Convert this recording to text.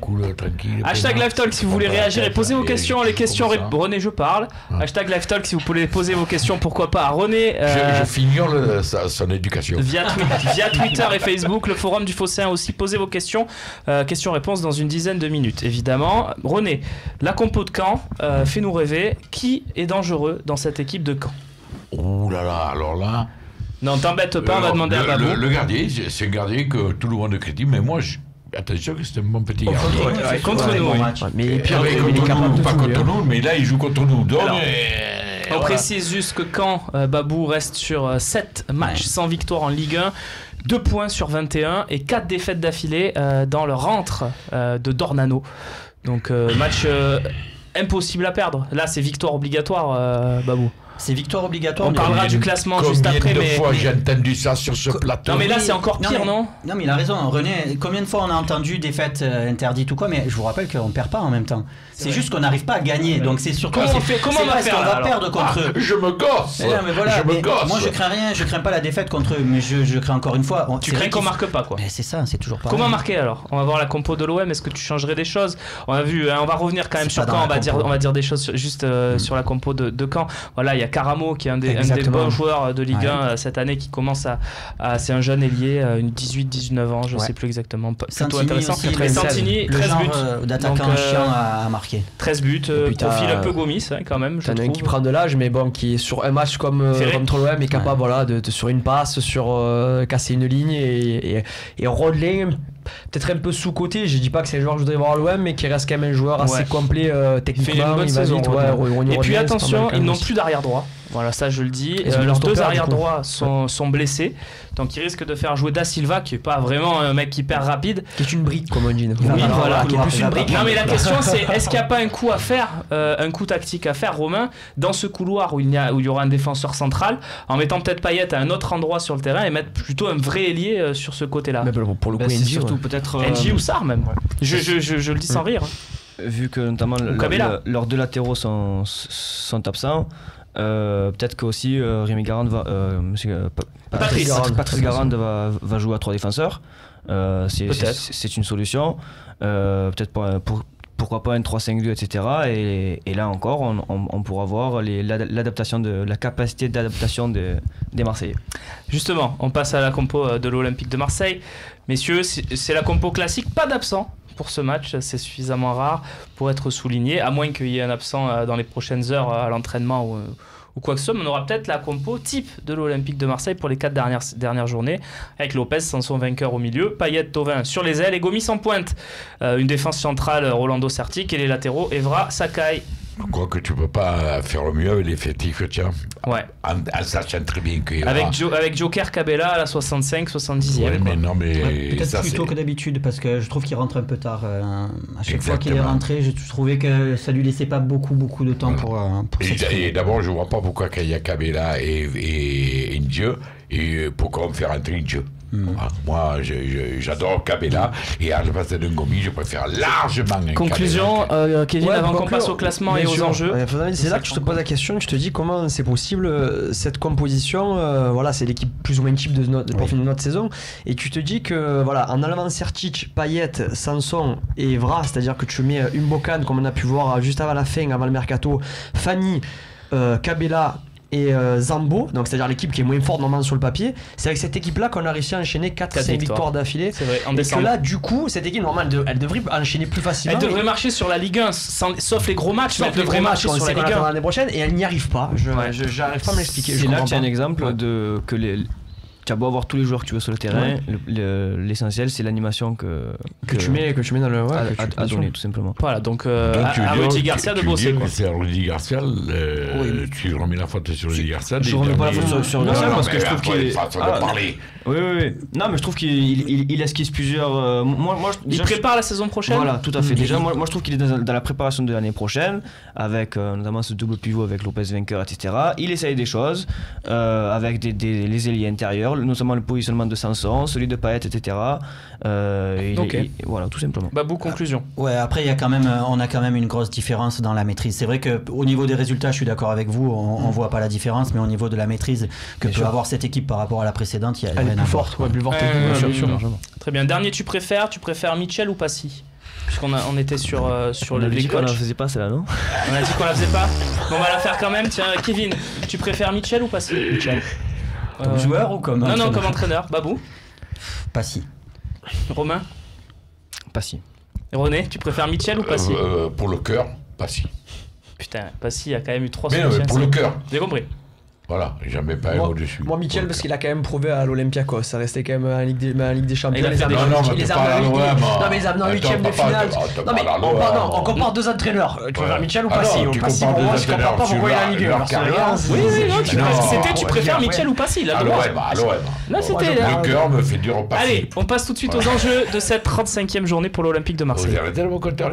cool, tranquille. Hashtag LiveTalk si vous voulez réagir et poser vos questions. Les questions, René, je parle. Hashtag LiveTalk si vous voulez poser vos questions, pourquoi pas à René. Je fignole son éducation. Via Twitter et Facebook, le forum du Phocéen aussi. Posez vos questions. Questions-réponses dans une dizaine de minutes, évidemment. René, la compo de Caen, fais-nous rêver. Qui est dangereux dans cette équipe de Caen? Ouh là là, alors là. Non, t'embête pas, on va demander à Babou. Le gardien, c'est un gardien que tout le monde critique, mais moi, attention que c'est un bon petit gardien. Contre nous, oui. Mais Pire, pas contre nous, mais là, il joue contre nous. Donc, on précise juste que quand Babou reste sur 7 matchs sans victoire en Ligue 1, 2 points sur 21 et 4 défaites d'affilée dans le rentre de Dornano. Donc match impossible à perdre. Là, c'est victoire obligatoire, Babou. C'est victoire obligatoire. On parlera du classement juste après. Combien de fois j'ai entendu ça sur ce plateau? Non mais là c'est encore pire, non? Non mais il a raison, René. Combien de fois on a entendu défaite interdite ou quoi? Mais je vous rappelle qu'on perd pas en même temps. C'est juste qu'on n'arrive pas à gagner. Donc c'est surtout. Comment on va faire? On va perdre contre eux. Je me gosse. Mais voilà, je me gosse. Moi je crains rien, je crains pas la défaite contre eux, mais je crains encore une fois. Tu crains qu'on marque pas quoi? Mais c'est ça, c'est toujours pas. Comment marquer alors? On va voir la compo de l'OM. Est-ce que tu changerais des choses? On a vu, on va revenir quand même sur Caen. On va dire des choses juste sur la compo de Caen. Voilà, il y a Caramo qui est un des bons joueurs de Ligue 1 cette année qui commence à c'est un jeune ailier, une 18-19 ans, je sais plus exactement. Plutôt intéressant. Et Santini, 13 buts. D'attaquant chiant à marquer. 13 buts, profil un peu Gomis quand même. T'en as un qui prend de l'âge, mais bon, qui est sur un match comme contre l'OM est capable voilà, de sur une passe, sur casser une ligne et Rodlin. Peut-être un peu sous-côté, je dis pas que c'est le joueur que je voudrais voir à l'OM, mais qui reste quand même un joueur assez complet techniquement. Il va vite, et puis attention, ils n'ont plus d'arrière droit. Voilà, ça je le dis. Leurs deux arrière droits sont blessés, donc ils risquent de faire jouer Da Silva, qui est pas vraiment un mec hyper rapide. Qui est une brique, comme on dit. Oui, voilà, qui est plus une brique. Non, mais la question c'est est-ce qu'il n'y a pas un coup à faire, un coup tactique à faire, Romain, dans ce couloir où il y aura un défenseur central, en mettant peut-être Payet à un autre endroit sur le terrain et mettre plutôt un vrai ailier sur ce côté-là. Mais pour le coup, c'est surtout peut-être. NJ ou Sarr même. Je le dis sans rire. Vu que notamment leurs deux latéraux sont absents. Peut-être que aussi Rémi Garande Patrice Garande va jouer à 3 défenseurs. C'est une solution. Peut-être pourquoi pas un 3-5-2, etc. Et là encore, on pourra voir la capacité d'adaptation des Marseillais. Justement, on passe à la compo de l'Olympique de Marseille. Messieurs, c'est la compo classique, pas d'absent pour ce match, c'est suffisamment rare pour être souligné, à moins qu'il y ait un absent dans les prochaines heures à l'entraînement ou quoi que ce soit. Mais on aura peut-être la compo type de l'Olympique de Marseille pour les 4 dernières journées, avec Lopez, Sanson vainqueur au milieu, Payet, Thauvin sur les ailes et Gomis en pointe. Une défense centrale, Rolando Certic, et les latéraux, Evra, Sakai. Je crois que tu peux pas faire le mieux avec l'effectif que tu as. Ouais. En sachant très bien que. Avec Joker Cabella à la 65-70e. Ouais, mais non, mais. Ouais, peut-être ça, plus tôt que d'habitude, parce que je trouve qu'il rentre un peu tard. À chaque fois qu'il est rentré, je trouvais que ça lui laissait pas beaucoup de temps pour et d'abord, je vois pas pourquoi quand il y a Cabella et Ndieu, et pourquoi on fait rentrer Ndieu. Moi, j'adore Cabella et à la place d'un Gomis, je préfère largement un Conclusion, Kevin, avant qu'on passe au classement et aux enjeux. C'est là que je te pose la question, je te dis comment c'est possible cette composition. Voilà, c'est l'équipe plus ou moins type pour finir notre saison. Et tu te dis que voilà, en enlevant Certic, Payet, Sanson et Evra, c'est-à-dire que tu mets Mbokan comme on a pu voir juste avant la fin, avant le mercato, Fanny, Cabella et Zambo, donc c'est-à-dire l'équipe qui est moins forte normalement sur le papier, c'est avec cette équipe-là qu'on a réussi à enchaîner 4-5 victoires d'affilée. C'est vrai, en décembre. Et que là, du coup, cette équipe, normalement, elle devrait enchaîner plus facilement. Elle devrait marcher sur la Ligue 1, sauf les gros matchs, mais elle devrait marcher sur la Ligue 1 l'année prochaine, et elle n'y arrive pas. J'arrive pas à m'expliquer. C'est là que tu as un exemple que tu as beau avoir tous les joueurs que tu veux sur le terrain, l'essentiel c'est l'animation que tu mets dans le à donner tout simplement. Voilà, donc à Rudy Garcia de bosser quoi. C'est Rudy Garcia, tu remets la faute sur Rudy Garcia. Je remets pas la faute sur Garcia parce que je trouve qu'il façon de parler. Oui. Non, mais je trouve qu'il esquisse plusieurs. Il prépare la saison prochaine. Voilà, tout à fait. Déjà, moi je trouve qu'il est dans la préparation de l'année prochaine, avec notamment ce double pivot avec Lopez vainqueur, etc. Il essaye des choses avec les ailiers intérieurs, notamment le positionnement de Sanson, celui de Payet, etc. Voilà, tout simplement. Babou, conclusion. Ouais, après on a quand même une grosse différence dans la maîtrise. C'est vrai qu'au niveau des résultats, je suis d'accord avec vous, on voit pas la différence, mais au niveau de la maîtrise que peut avoir cette équipe par rapport à la précédente, il y a elle est plus forte, plus forte. Très bien. Dernier, tu préfères Mitchell ou Passy? puisqu'on était sur On le avait dit qu'on la coach. faisait pas celle-là, non? On a dit qu'on la faisait pas. Bon, on va la faire quand même. Tiens, Kevin, tu préfères Mitchell ou Passy? Mitchell. Comme joueur ou comme Non, entraîneur? comme entraîneur. Babou? Passy. Romain? Pas si. René, tu préfères Mitchell ou Passy? Pour le cœur, pas si. Putain, Passy a quand même eu 3 Mais non, mais pour le cœur. J'ai compris. Voilà, jamais pas un au-dessus. Moi, Mitchell, parce qu'il a quand même prouvé à l'Olympiakos. Ça restait quand même en Ligue des Champions. Il a fait des- Non, mais les tu parles à l'OM. non, mais les amenés en Attends, huitième de papa, finale. tu Non, mais parles à l'OM. on compare deux entraîneurs. Tu préfères Ouais. Mitchell ou Ah non, Passy? tu Passy, compares pour moi, deux je comprends pas entraîneurs, pourquoi il a tu Ligue 1. vois, Parce que leur regarde, carrière. Oui, non, c'était tu préfères après. Mitchell ou Passy, là. À l'OM, à l'OM. Là, c'était. Le cœur me fait dur au passé. Allez, on passe tout de suite aux enjeux de cette 35e journée pour l'Olympique de Marseille. Vous avez tellement content,